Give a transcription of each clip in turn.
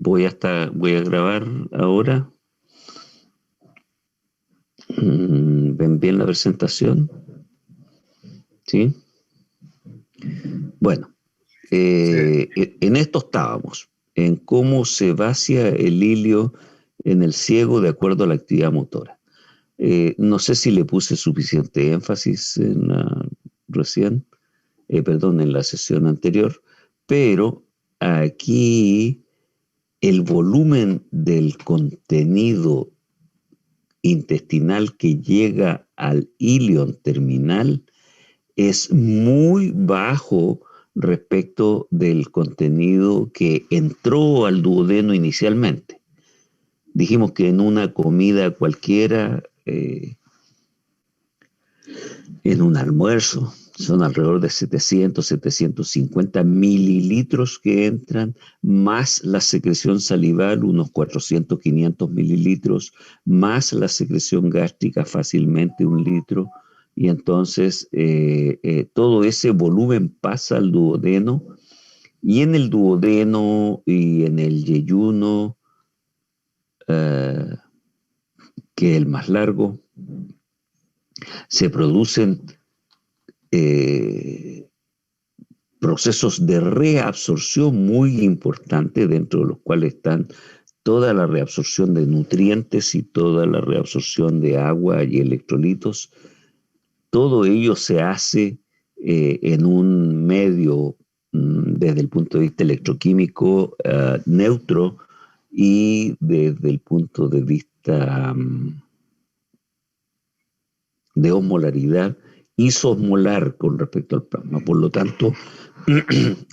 Voy a grabar ahora. ¿Ven bien la presentación? ¿Sí? Bueno, Sí, en esto estábamos, en cómo se vacía el hilio en el ciego de acuerdo a la actividad motora. No sé si le puse suficiente énfasis recién, perdón, en la sesión anterior, pero aquí el volumen del contenido intestinal que llega al ilion terminal es muy bajo respecto del contenido que entró al duodeno inicialmente. Dijimos que en una comida cualquiera, en un almuerzo, son alrededor de 750 mililitros que entran, más la secreción salival, unos 400, 500 mililitros, más la secreción gástrica, fácilmente 1 litro. Y entonces todo ese volumen pasa al duodeno, y en el duodeno y en el yeyuno, eh, que es el más largo, se producen eh, procesos de reabsorción muy importantes, dentro de los cuales están toda la reabsorción de nutrientes y toda la reabsorción de agua y electrolitos. Todo ello se hace en un medio, desde el punto de vista electroquímico, neutro, y desde el punto de vista de osmolaridad, isosmolar con respecto al plasma. Por lo tanto,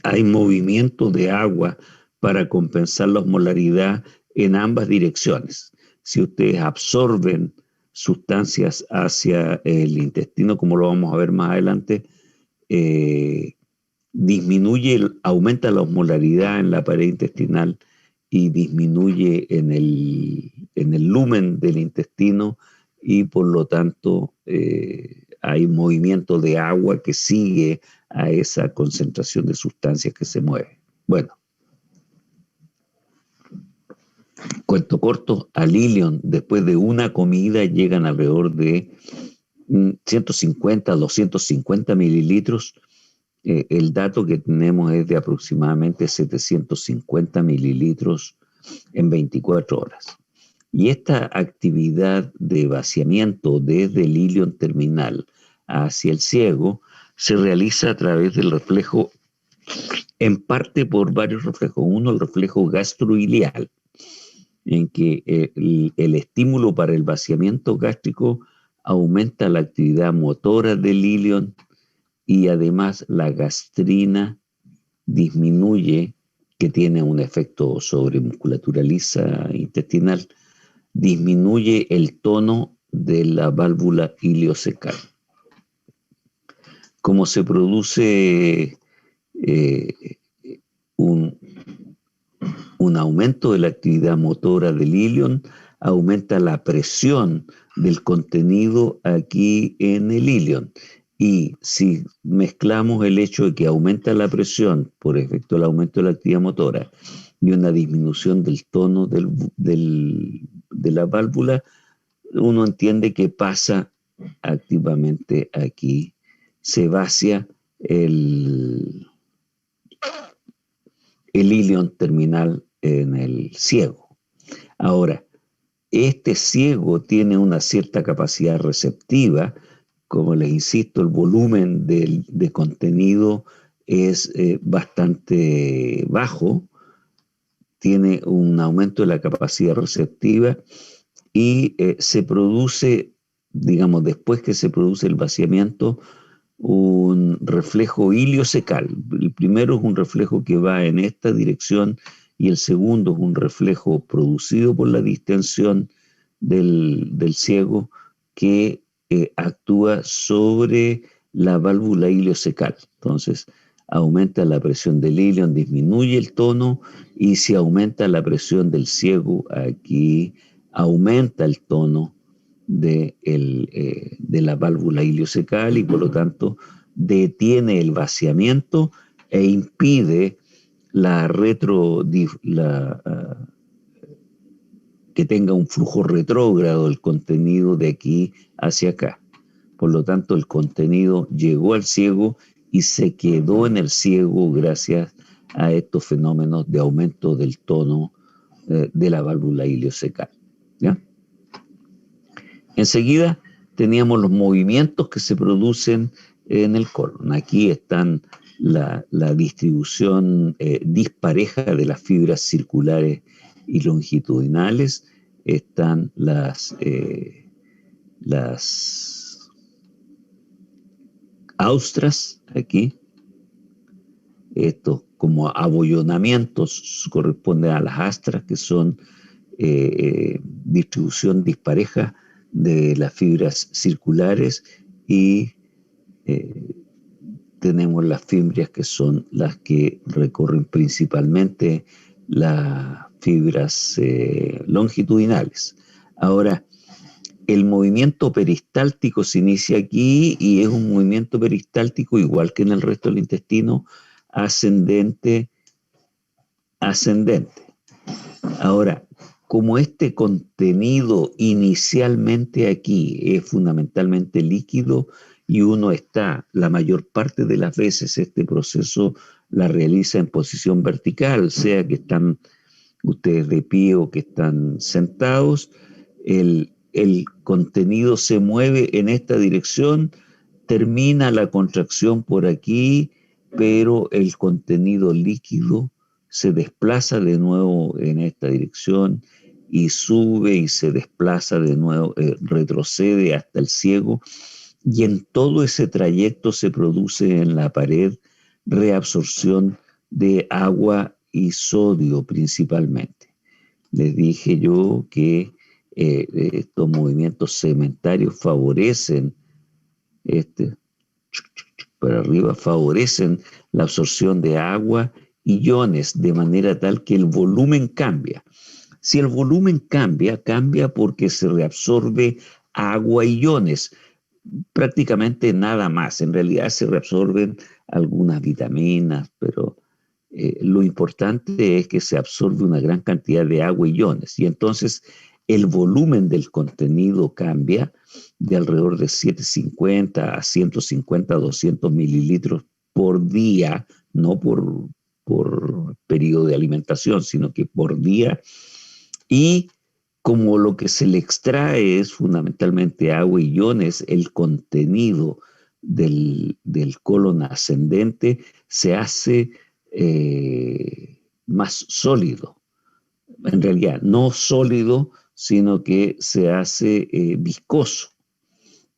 hay movimiento de agua para compensar la osmolaridad en ambas direcciones. Si ustedes absorben sustancias hacia el intestino, como lo vamos a ver más adelante, eh, aumenta la osmolaridad en la pared intestinal y disminuye en el lumen del intestino, y por lo tanto hay movimiento de agua que sigue a esa concentración de sustancias que se mueve. Bueno, cuento corto, al ilion después de una comida llegan alrededor de 150 a 250 mililitros. El dato que tenemos es de aproximadamente 750 mililitros en 24 horas. Y esta actividad de vaciamiento desde el ilion terminal hacia el ciego se realiza a través del reflejo, en parte por varios reflejos. Uno, el reflejo gastroilial, en que el estímulo para el vaciamiento gástrico aumenta la actividad motora del ilion, y además la gastrina disminuye, que tiene un efecto sobre musculatura lisa intestinal, disminuye el tono de la válvula iliocecal. Como se produce eh, un, un aumento de la actividad motora del ilion, aumenta la presión del contenido aquí en el ilion. Y si mezclamos el hecho de que aumenta la presión por efecto del aumento de la actividad motora y una disminución del tono de la válvula, uno entiende que pasa activamente aquí, se vacía el ilion terminal en el ciego. Ahora, este ciego tiene una cierta capacidad receptiva. Como les insisto, el volumen de contenido es bastante bajo, tiene un aumento de la capacidad receptiva, y se produce, digamos, después que se produce el vaciamiento, un reflejo iliocecal. El primero es un reflejo que va en esta dirección, y el segundo es un reflejo producido por la distensión del ciego, que actúa sobre la válvula iliocecal. Entonces, aumenta la presión del ilion, disminuye el tono, y si aumenta la presión del ciego, aquí aumenta el tono de la válvula iliocecal, y por lo tanto detiene el vaciamiento e impide la retro, que tenga un flujo retrógrado el contenido de aquí hacia acá. Por lo tanto, el contenido llegó al ciego y se quedó en el ciego gracias a estos fenómenos de aumento del tono de la válvula iliocecal. ¿Ya? Enseguida teníamos los movimientos que se producen en el colon. Aquí están la distribución dispareja de las fibras circulares y longitudinales. Están las austras aquí. Estos como abollonamientos corresponden a las astras, que son distribución dispareja de las fibras circulares, y tenemos las fimbrias, que son las que recorren principalmente las fibras longitudinales. Ahora, el movimiento peristáltico se inicia aquí y es un movimiento peristáltico igual que en el resto del intestino, ascendente. Ahora, como este contenido inicialmente aquí es fundamentalmente líquido y uno está, la mayor parte de las veces, este proceso la realiza en posición vertical, sea que están ustedes de pie o que están sentados, el contenido se mueve en esta dirección, termina la contracción por aquí, pero el contenido líquido se desplaza de nuevo en esta dirección y sube y se desplaza de nuevo, retrocede hasta el ciego, y en todo ese trayecto se produce en la pared reabsorción de agua y sodio principalmente. Les dije yo que estos movimientos segmentarios favorecen para arriba, favorecen la absorción de agua y iones, de manera tal que el volumen cambia. Si el volumen cambia, cambia porque se reabsorbe agua y iones, prácticamente nada más. En realidad se reabsorben algunas vitaminas, pero lo importante es que se absorbe una gran cantidad de agua y iones, y entonces el volumen del contenido cambia de alrededor de 750 a 150, 200 mililitros por día, no por periodo de alimentación, sino que por día. Y como lo que se le extrae es fundamentalmente agua y iones, el contenido del colon ascendente se hace más sólido. En realidad, no sólido, sino que se hace viscoso,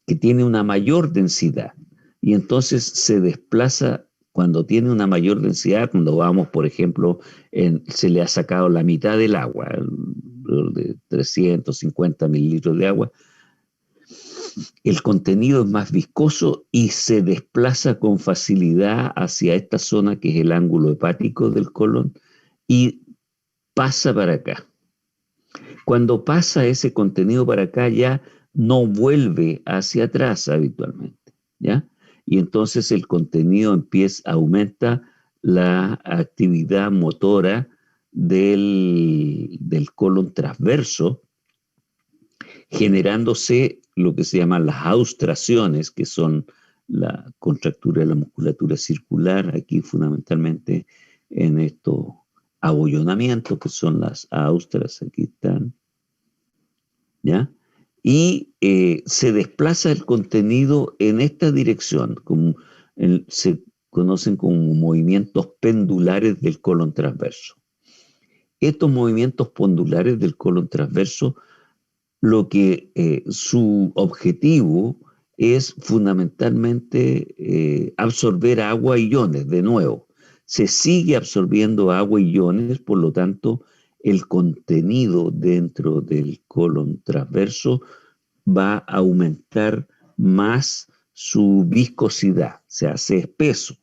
que tiene una mayor densidad. Y entonces se desplaza cuando tiene una mayor densidad, cuando vamos, por ejemplo, se le ha sacado la mitad del agua, de 350 mililitros de agua, el contenido es más viscoso y se desplaza con facilidad hacia esta zona que es el ángulo hepático del colon y pasa para acá. Cuando pasa ese contenido para acá, ya no vuelve hacia atrás habitualmente, ¿ya? Y entonces el contenido aumenta la actividad motora del colon transverso, generándose lo que se llaman las austraciones, que son la contractura de la musculatura circular, aquí fundamentalmente en estos abollonamientos, que son las austras, aquí están, ¿ya? Y se desplaza el contenido en esta dirección, se conocen como movimientos pendulares del colon transverso. Estos movimientos pendulares del colon transverso, su objetivo es fundamentalmente absorber agua y iones. De nuevo, se sigue absorbiendo agua y iones, por lo tanto, el contenido dentro del colon transverso va a aumentar más su viscosidad, se hace espeso,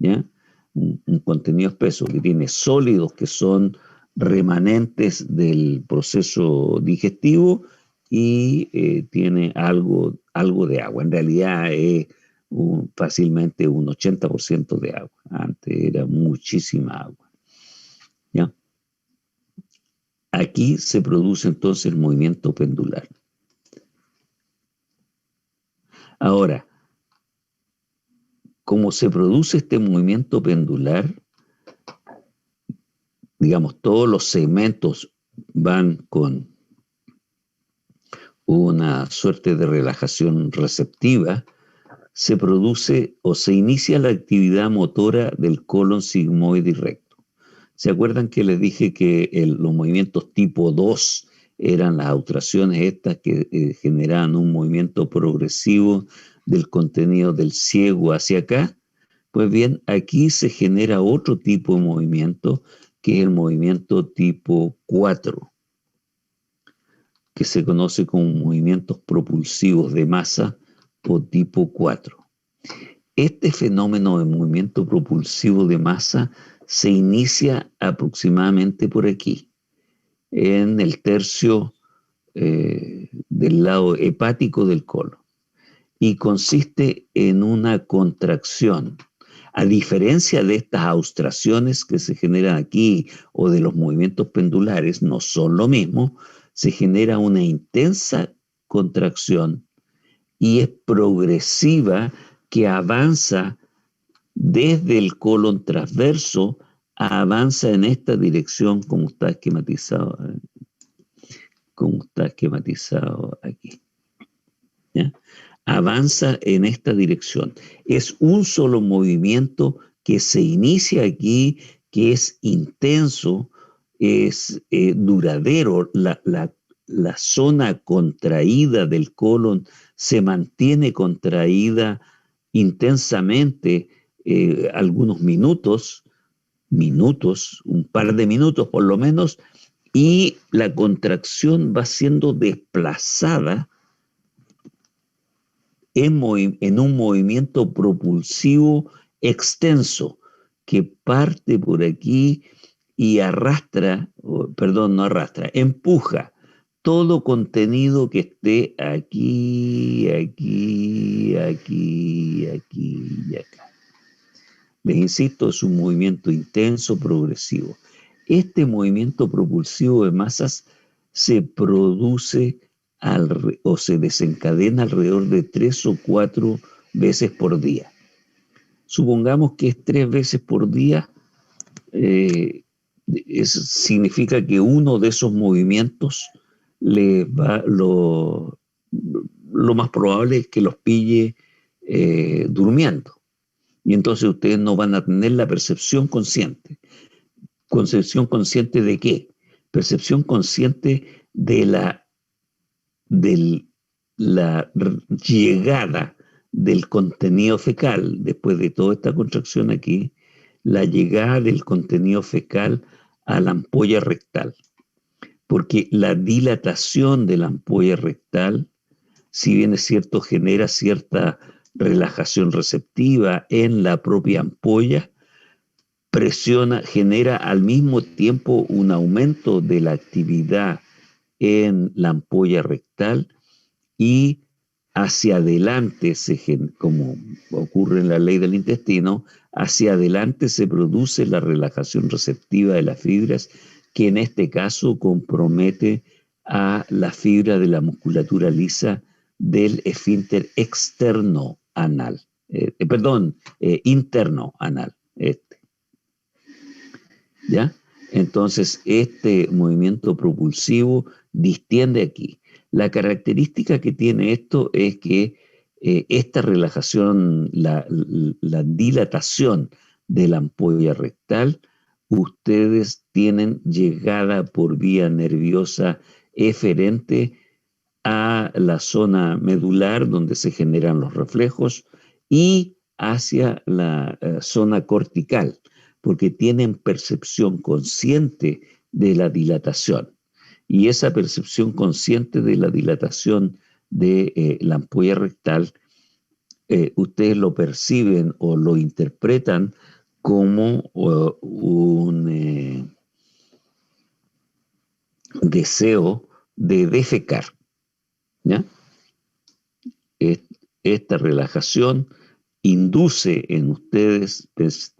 ¿ya? Un contenido espeso que tiene sólidos que son remanentes del proceso digestivo y tiene algo de agua. En realidad es fácilmente un 80% de agua. Antes era muchísima agua. ¿ya? Aquí se produce entonces el movimiento pendular. Ahora, como se produce este movimiento pendular, digamos, todos los segmentos van con una suerte de relajación receptiva, se produce o se inicia la actividad motora del colon sigmoide recto. ¿Se acuerdan que les dije que los movimientos tipo 2 eran las austraciones estas que generaban un movimiento progresivo del contenido del ciego hacia acá? Pues bien, aquí se genera otro tipo de movimiento, que es el movimiento tipo 4, que se conoce como movimientos propulsivos de masa o tipo 4. Este fenómeno de movimiento propulsivo de masa se inicia aproximadamente por aquí, en el tercio del lado hepático del colon, y consiste en una contracción. A diferencia de estas austraciones que se generan aquí o de los movimientos pendulares, no son lo mismo, se genera una intensa contracción y es progresiva, que avanza desde el colon transverso, avanza en esta dirección como está esquematizado aquí, ¿ya? Avanza en esta dirección. Es un solo movimiento que se inicia aquí, que es intenso, es duradero. La zona contraída del colon se mantiene contraída intensamente algunos minutos, un par de minutos por lo menos, y la contracción va siendo desplazada en un movimiento propulsivo extenso que parte por aquí y arrastra, perdón, no arrastra, empuja todo contenido que esté aquí, aquí, aquí, aquí y acá. Les insisto, es un movimiento intenso, progresivo. Este movimiento propulsivo de masas se produce o se desencadena alrededor de 3 o 4 veces por día. Supongamos que es 3 veces por día, significa que uno de esos movimientos lo más probable es que los pille durmiendo. Y entonces ustedes no van a tener la percepción consciente. ¿Concepción consciente de qué? Percepción consciente de la llegada del contenido fecal, después de toda esta contracción aquí, la llegada del contenido fecal a la ampolla rectal. Porque la dilatación de la ampolla rectal, si bien es cierto, genera cierta relajación receptiva en la propia ampolla, genera al mismo tiempo un aumento de la actividad en la ampolla rectal, y hacia adelante, como ocurre en la ley del intestino, hacia adelante se produce la relajación receptiva de las fibras, que en este caso compromete a la fibra de la musculatura lisa del esfínter externo anal, interno anal. ¿Ya? Entonces, este movimiento propulsivo distiende aquí. La característica que tiene esto es que esta relajación, la dilatación de la ampolla rectal, ustedes tienen llegada por vía nerviosa eferente a la zona medular donde se generan los reflejos y hacia la zona cortical, porque tienen percepción consciente de la dilatación. Y esa percepción consciente de la dilatación de la ampolla rectal, ustedes lo perciben o lo interpretan como un deseo de defecar, ¿ya? Esta relajación induce en ustedes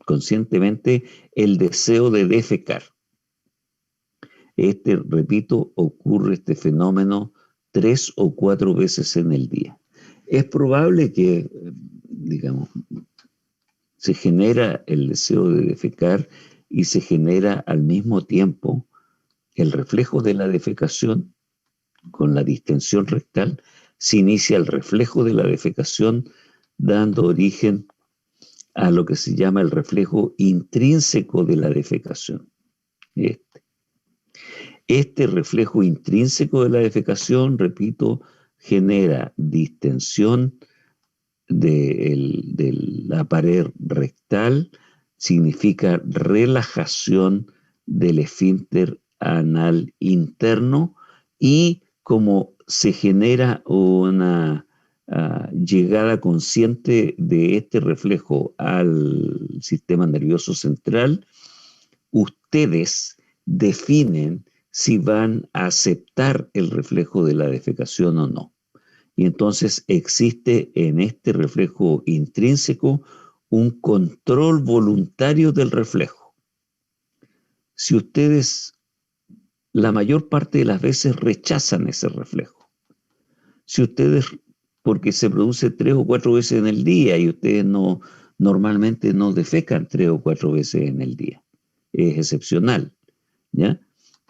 conscientemente el deseo de defecar. Repito, ocurre este fenómeno 3 o 4 veces en el día. Es probable que, digamos, se genera el deseo de defecar y se genera al mismo tiempo el reflejo de la defecación con la distensión rectal. Se inicia el reflejo de la defecación dando origen a lo que se llama el reflejo intrínseco de la defecación. Este reflejo intrínseco de la defecación, repito, genera distensión de la pared rectal, significa relajación del esfínter anal interno, y como se genera una llegada consciente de este reflejo al sistema nervioso central, ustedes definen si van a aceptar el reflejo de la defecación o no. Y entonces existe en este reflejo intrínseco un control voluntario del reflejo. Si ustedes la mayor parte de las veces rechazan ese reflejo, si ustedes, porque se produce 3 o 4 veces en el día y ustedes normalmente no defecan 3 o 4 veces en el día, es excepcional, ¿ya?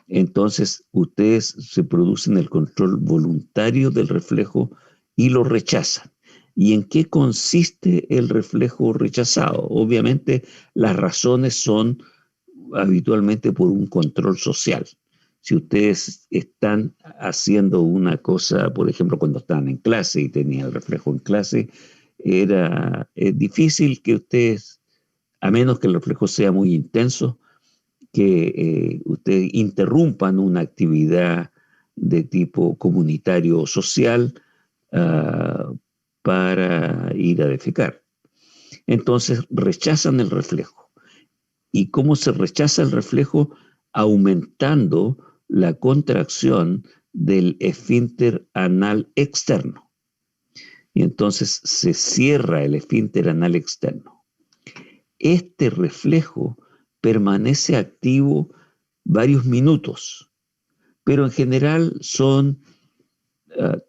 Entonces ustedes se producen el control voluntario del reflejo y lo rechazan. ¿Y en qué consiste el reflejo rechazado? Obviamente las razones son habitualmente por un control social. Si ustedes están haciendo una cosa, por ejemplo, cuando estaban en clase y tenían el reflejo en clase, era difícil que ustedes, a menos que el reflejo sea muy intenso, que ustedes interrumpan una actividad de tipo comunitario o social para ir a defecar. Entonces rechazan el reflejo. ¿Y cómo se rechaza el reflejo? Aumentando la contracción del esfínter anal externo. Y entonces se cierra el esfínter anal externo. Este reflejo permanece activo varios minutos, pero en general son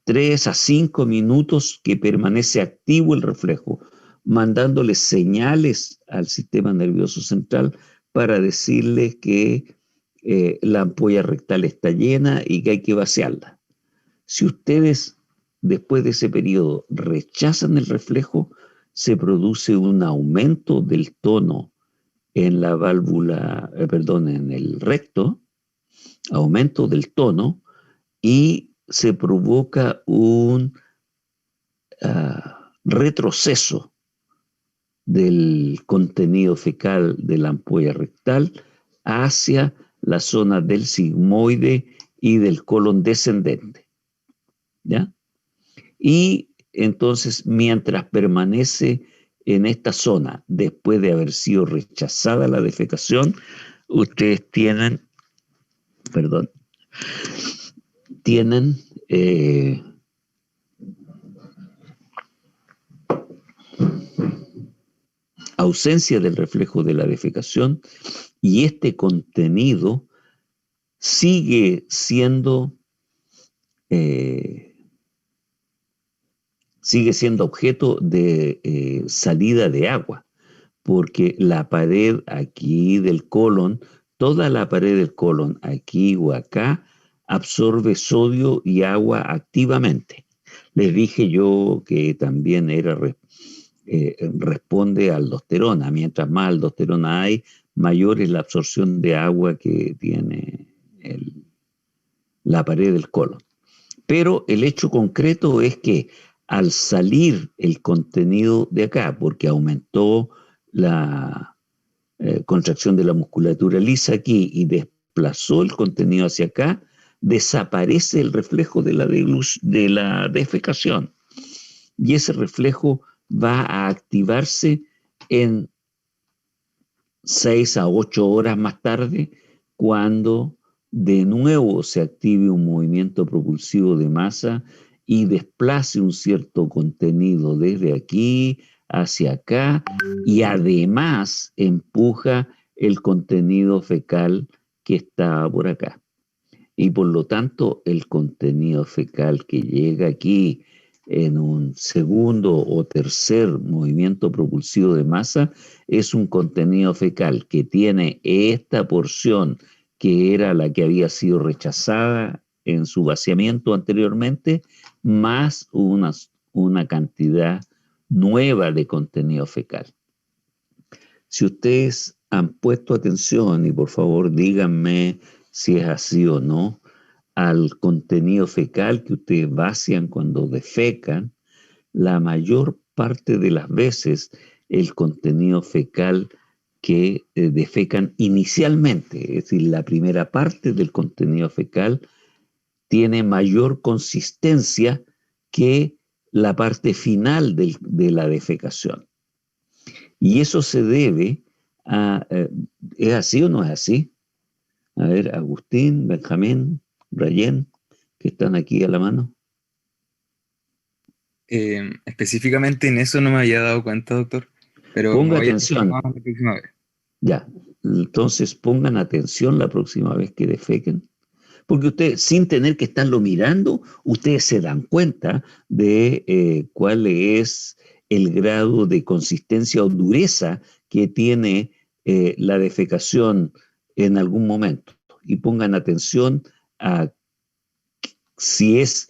3 a 5 minutos que permanece activo el reflejo, mandándole señales al sistema nervioso central para decirle que la ampolla rectal está llena y que hay que vaciarla. Si ustedes después de ese periodo rechazan el reflejo, se produce un aumento del tono en la válvula, en el recto, aumento del tono, y se provoca un retroceso del contenido fecal de la ampolla rectal hacia la zona del sigmoide y del colon descendente, ¿ya? Y entonces, mientras permanece en esta zona, después de haber sido rechazada la defecación, ustedes tienen ausencia del reflejo de la defecación, y este contenido sigue siendo objeto de salida de agua, porque la pared aquí del colon, toda la pared del colon, aquí o acá, absorbe sodio y agua activamente. Les dije yo que también responde a aldosterona. Mientras más aldosterona hay, mayor es la absorción de agua que tiene la pared del colon. Pero el hecho concreto es que al salir el contenido de acá, porque aumentó la contracción de la musculatura lisa aquí y desplazó el contenido hacia acá, desaparece el reflejo de la defecación. Y ese reflejo va a activarse en 6 a 8 horas más tarde, cuando de nuevo se active un movimiento propulsivo de masa y desplace un cierto contenido desde aquí hacia acá, y además empuja el contenido fecal que está por acá. y por lo tanto el contenido fecal que llega aquí en un segundo o tercer movimiento propulsivo de masa es un contenido fecal que tiene esta porción que era la que había sido rechazada en su vaciamiento anteriormente, más una cantidad nueva de contenido fecal. Si ustedes han puesto atención, y por favor díganme si es así o no, al contenido fecal que ustedes vacian cuando defecan, la mayor parte de las veces el contenido fecal que defecan inicialmente, es decir, la primera parte del contenido fecal tiene mayor consistencia que la parte final de la defecación. Y eso se debe a... ¿es así o no es así? A ver, Agustín, Benjamín, Rayén, que están aquí a la mano. Específicamente en eso no me había dado cuenta, doctor, pero me Ponga voy a fijar atención, más la próxima vez. ya. Entonces pongan atención la próxima vez que defequen, porque ustedes, sin tener que estarlo mirando, ustedes se dan cuenta de cuál es el grado de consistencia o dureza que tiene la defecación en algún momento. Y pongan atención a si es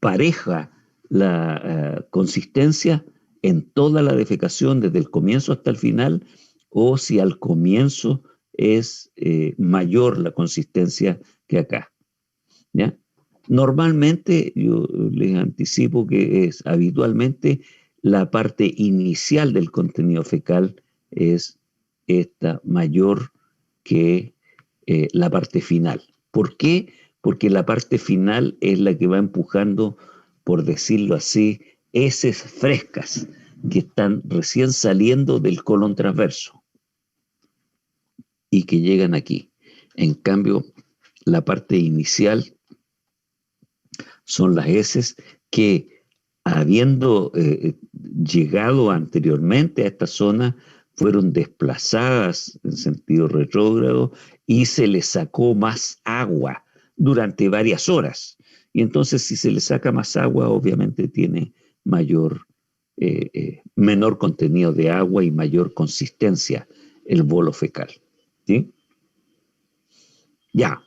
pareja la consistencia en toda la defecación, desde el comienzo hasta el final, o si al comienzo es mayor la consistencia que acá. ¿Ya? Normalmente, yo les anticipo que es habitualmente la parte inicial del contenido fecal es esta mayor que la parte final. ¿Por qué? Porque la parte final es la que va empujando, por decirlo así, heces frescas que están recién saliendo del colon transverso y que llegan aquí. En cambio, la parte inicial son las heces que, habiendo llegado anteriormente a esta zona, fueron desplazadas en sentido retrógrado y se les sacó más agua durante varias horas. Y entonces, si se le saca más agua, obviamente tiene menor contenido de agua y mayor consistencia el bolo fecal. ¿Sí? Ya,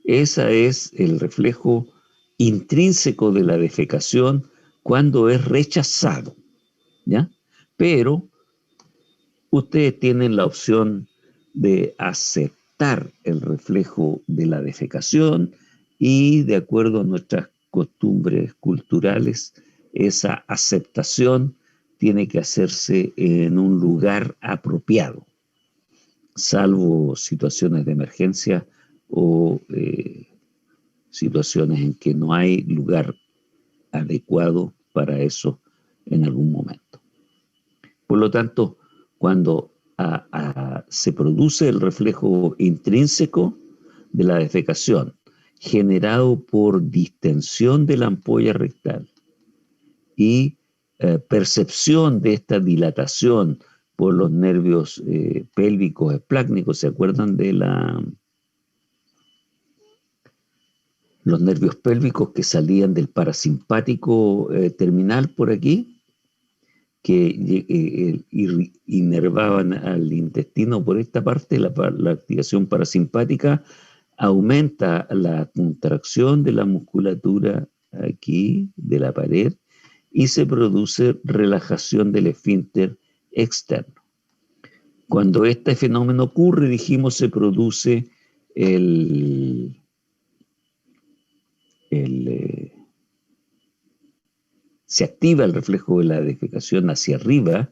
ese es el reflejo intrínseco de la defecación cuando es rechazado, ¿ya? Pero ustedes tienen la opción de aceptar el reflejo de la defecación y, de acuerdo a nuestras costumbres culturales, esa aceptación tiene que hacerse en un lugar apropiado, salvo situaciones de emergencia o situaciones en que no hay lugar adecuado para eso en algún momento. Por lo tanto, cuando se produce el reflejo intrínseco de la defecación generado por distensión de la ampolla rectal y percepción de esta dilatación por los nervios pélvicos esplácnicos, ¿se acuerdan de los nervios pélvicos que salían del parasimpático terminal por aquí, que inervaban al intestino por esta parte? La activación parasimpática aumenta la contracción de la musculatura aquí de la pared y se produce relajación del esfínter externo. Cuando este fenómeno ocurre, dijimos, se produce el, el se activa el reflejo de la defecación hacia arriba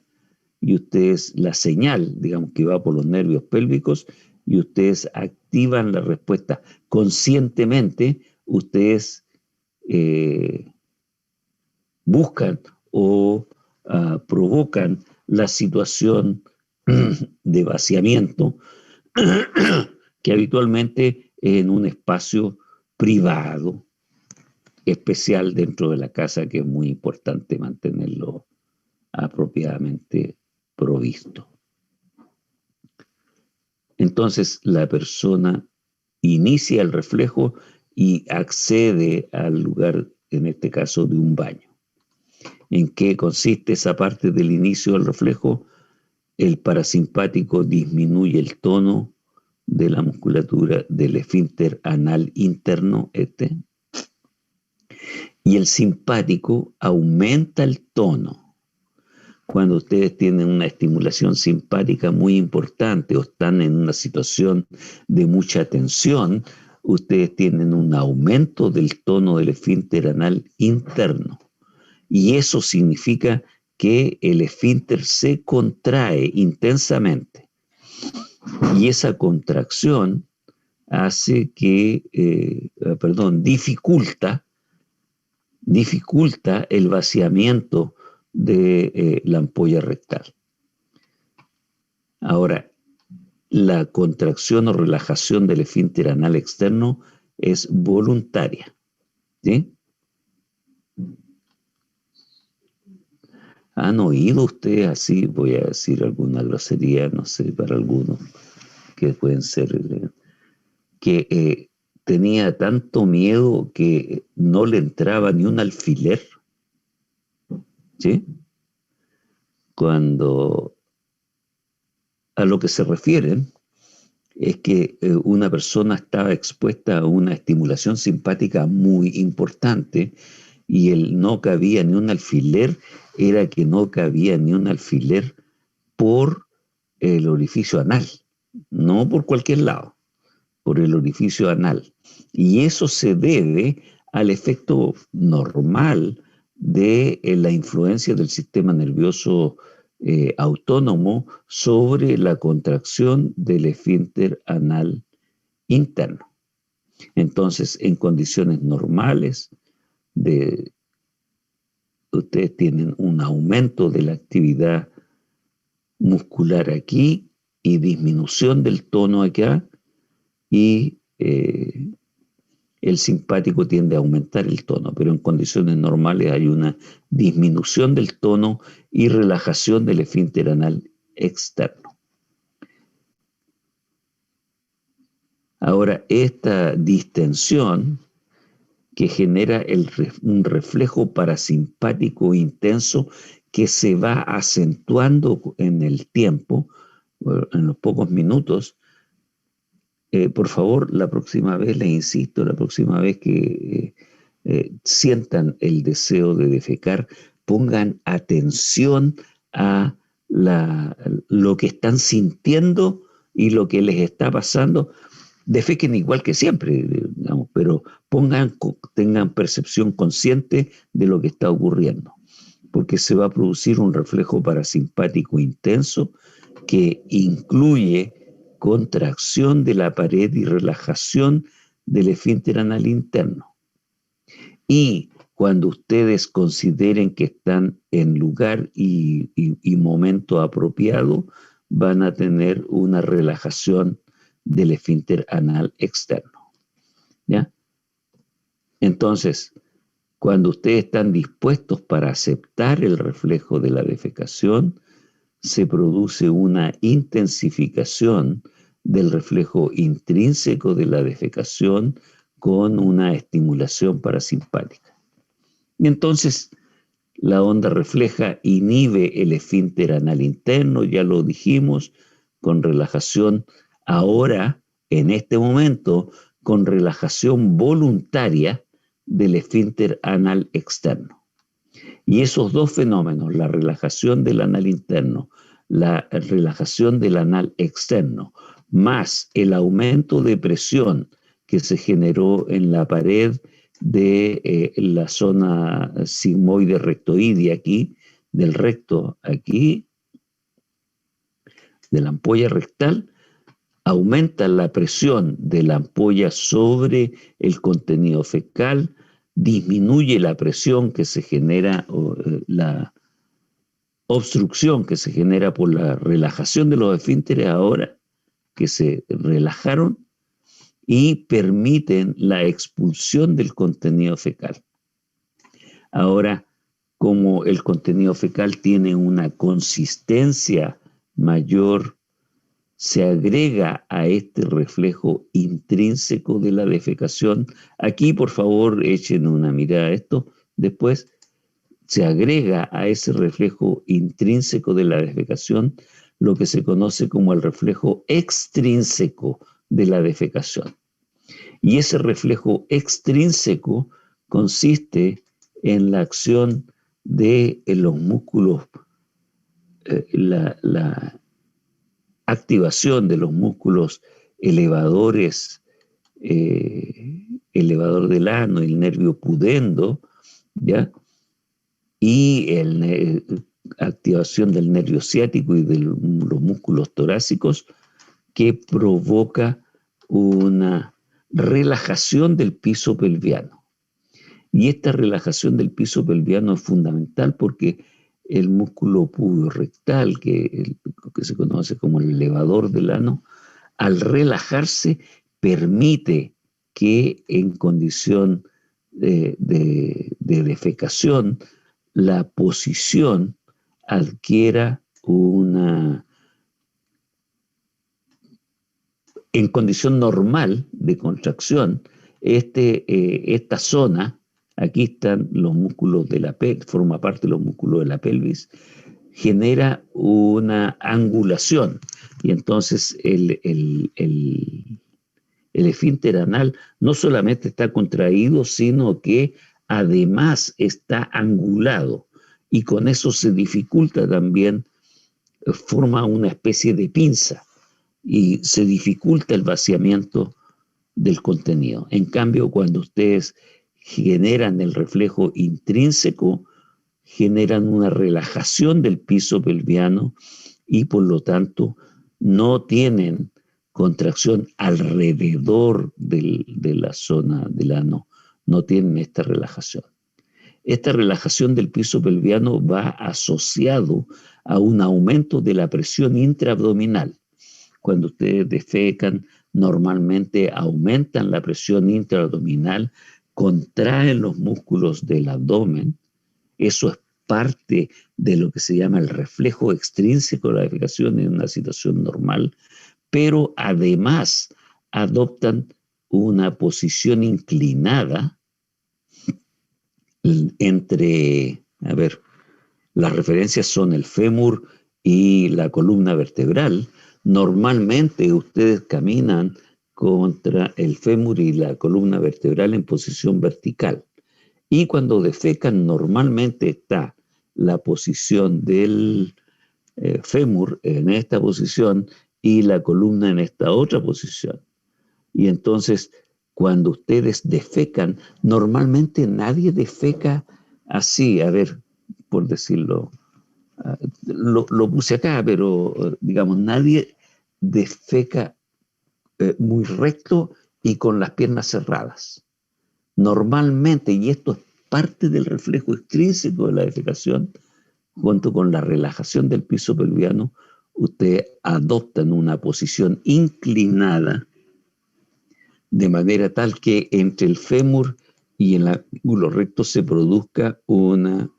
y ustedes, la señal, digamos, que va por los nervios pélvicos, y ustedes activan la respuesta conscientemente, ustedes buscan o provocan la situación de vaciamiento que habitualmente en un espacio privado, especial dentro de la casa, que es muy importante mantenerlo apropiadamente provisto. Entonces, la persona inicia el reflejo y accede al lugar, en este caso, de un baño. ¿En qué consiste esa parte del inicio del reflejo? El parasimpático disminuye el tono de la musculatura del esfínter anal interno, y el simpático aumenta el tono. Cuando ustedes tienen una estimulación simpática muy importante o están en una situación de mucha tensión, ustedes tienen un aumento del tono del esfínter anal interno. Y eso significa que el esfínter se contrae intensamente. Y esa contracción hace que, dificulta el vaciamiento de la ampolla rectal. Ahora, la contracción o relajación del esfínter anal externo es voluntaria, ¿sí? ¿Han oído ustedes así? Voy a decir alguna grosería, no sé, para algunos, que pueden ser, que tenía tanto miedo que no le entraba ni un alfiler, ¿sí? Cuando a lo que se refieren es que una persona estaba expuesta a una estimulación simpática muy importante y el no cabía ni un alfiler era que no cabía ni un alfiler por el orificio anal, no por cualquier lado, por el orificio anal. Y eso se debe al efecto normal de la influencia del sistema nervioso autónomo sobre la contracción del esfínter anal interno. Entonces, en condiciones normales, ustedes tienen un aumento de la actividad muscular aquí y disminución del tono acá, y el simpático tiende a aumentar el tono, pero en condiciones normales hay una disminución del tono y relajación del esfínter anal externo. Ahora, esta distensión que genera un reflejo parasimpático intenso que se va acentuando en el tiempo, en los pocos minutos. Por favor, la próxima vez, les insisto, la próxima vez que sientan el deseo de defecar, pongan atención a lo que están sintiendo y lo que les está pasando. Defequen igual que siempre, digamos, pero tengan percepción consciente de lo que está ocurriendo, porque se va a producir un reflejo parasimpático intenso que incluye contracción de la pared y relajación del esfínter anal interno. Y cuando ustedes consideren que están en lugar y momento apropiado, van a tener una relajación del esfínter anal externo, ¿ya? Entonces, cuando ustedes están dispuestos para aceptar el reflejo de la defecación, se produce una intensificación del reflejo intrínseco de la defecación con una estimulación parasimpática. Y entonces la onda refleja inhibe el esfínter anal interno, ya lo dijimos, con relajación ahora, en este momento, con relajación voluntaria del esfínter anal externo. Y esos dos fenómenos, la relajación del anal interno, la relajación del anal externo, más el aumento de presión que se generó en la pared de la zona sigmoide rectoidea aquí, del recto aquí, de la ampolla rectal, aumenta la presión de la ampolla sobre el contenido fecal, disminuye la presión que se genera, la obstrucción que se genera por la relajación de los esfínteres ahora que se relajaron, y permiten la expulsión del contenido fecal. Ahora, como el contenido fecal tiene una consistencia mayor, se agrega a este reflejo intrínseco de la defecación. Aquí, por favor, echen una mirada a esto. Después, se agrega a ese reflejo intrínseco de la defecación lo que se conoce como el reflejo extrínseco de la defecación. Y ese reflejo extrínseco consiste en la acción de los músculos, la activación de los músculos elevadores, elevador del ano, el nervio pudendo, ¿ya? Y activación del nervio ciático y de los músculos torácicos, que provoca una relajación del piso pelviano. Y esta relajación del piso pelviano es fundamental porque el músculo pubio-rectal, que se conoce como el elevador del ano, al relajarse permite que en condición de defecación la posición adquiera en condición normal de contracción, esta zona, aquí están los músculos de la pelvis, forma parte de los músculos de la pelvis, genera una angulación y entonces el esfínter anal no solamente está contraído, sino que además está angulado y con eso se dificulta también, forma una especie de pinza y se dificulta el vaciamiento del contenido. En cambio, cuando ustedes generan el reflejo intrínseco, generan una relajación del piso pelviano y por lo tanto no tienen contracción alrededor de la zona del ano, no tienen esta relajación. Esta relajación del piso pelviano va asociado a un aumento de la presión intraabdominal. Cuando ustedes defecan, normalmente aumentan la presión intraabdominal, contraen los músculos del abdomen. Eso es parte de lo que se llama el reflejo extrínseco de la defecación en una situación normal, pero además adoptan una posición inclinada entre, las referencias son el fémur y la columna vertebral. Normalmente ustedes caminan contra el fémur y la columna vertebral en posición vertical. Y cuando defecan, normalmente está la posición del fémur en esta posición y la columna en esta otra posición. Y entonces, cuando ustedes defecan, normalmente nadie defeca así, por decirlo, lo puse acá, pero digamos, nadie defeca muy recto y con las piernas cerradas. Normalmente, y esto es parte del reflejo extrínseco de la defecación, junto con la relajación del piso pelviano, ustedes adoptan una posición inclinada de manera tal que entre el fémur y el ángulo recto se produzca una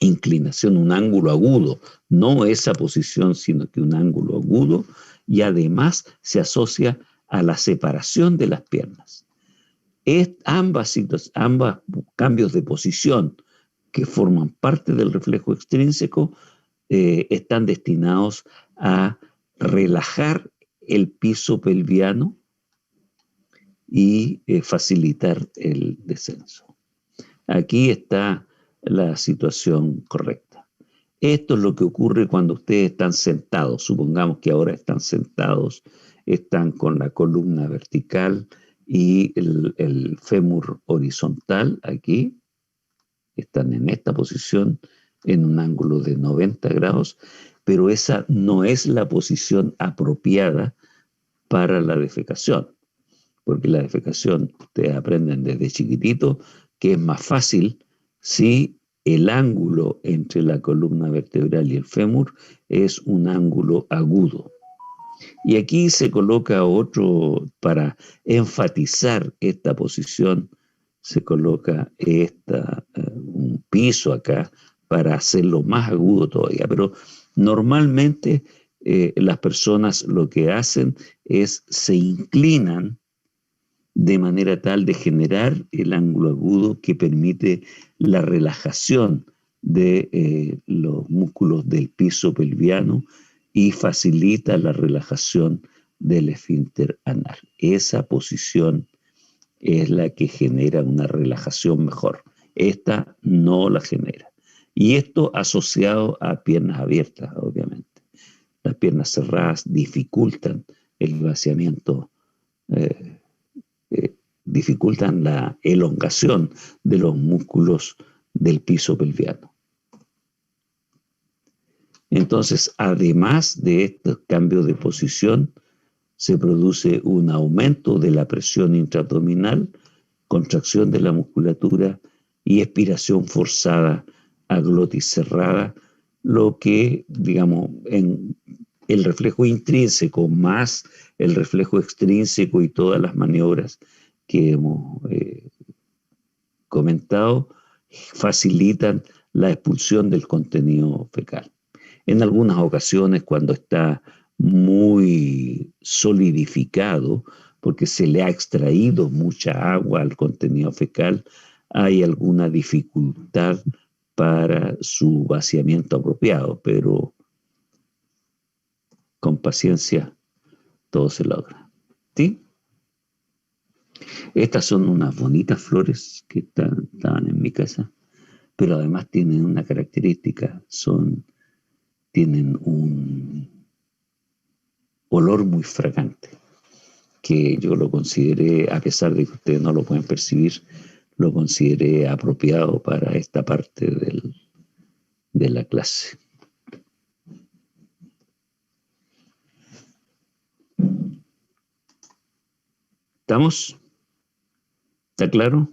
inclinación, un ángulo agudo, no esa posición, sino que un ángulo agudo, y además se asocia a la separación de las piernas. Ambas cambios de posición que forman parte del reflejo extrínseco están destinados a relajar el piso pelviano y facilitar el descenso. Aquí está la situación correcta. Esto es lo que ocurre cuando ustedes están sentados. Supongamos que ahora están sentados, están con la columna vertical y el fémur horizontal aquí. Están en esta posición en un ángulo de 90 grados, pero esa no es la posición apropiada para la defecación, porque la defecación, ustedes aprenden desde chiquitito, que es más fácil si el ángulo entre la columna vertebral y el fémur es un ángulo agudo. Y aquí se coloca otro, para enfatizar esta posición, se coloca un piso acá para hacerlo más agudo todavía. Pero normalmente las personas lo que hacen es se inclinan de manera tal de generar el ángulo agudo que permite la relajación de los músculos del piso pelviano y facilita la relajación del esfínter anal. Esa posición es la que genera una relajación mejor. Esta no la genera. Y esto asociado a piernas abiertas, obviamente. Las piernas cerradas dificultan el vaciamiento, eh, dificultan la elongación de los músculos del piso pelviano. Entonces, además de estos cambios de posición, se produce un aumento de la presión intraabdominal, contracción de la musculatura y expiración forzada a glotis cerrada, lo que, digamos, en el reflejo intrínseco más el reflejo extrínseco y todas las maniobras que hemos comentado facilitan la expulsión del contenido fecal. En algunas ocasiones, cuando está muy solidificado, porque se le ha extraído mucha agua al contenido fecal, hay alguna dificultad para su vaciamiento apropiado, pero con paciencia todo se logra. ¿Sí? Estas son unas bonitas flores que estaban en mi casa, pero además tienen una característica, tienen un olor muy fragante, que yo lo consideré, a pesar de que ustedes no lo pueden percibir, lo consideré apropiado para esta parte de la clase. ¿Estamos? ¿Está claro?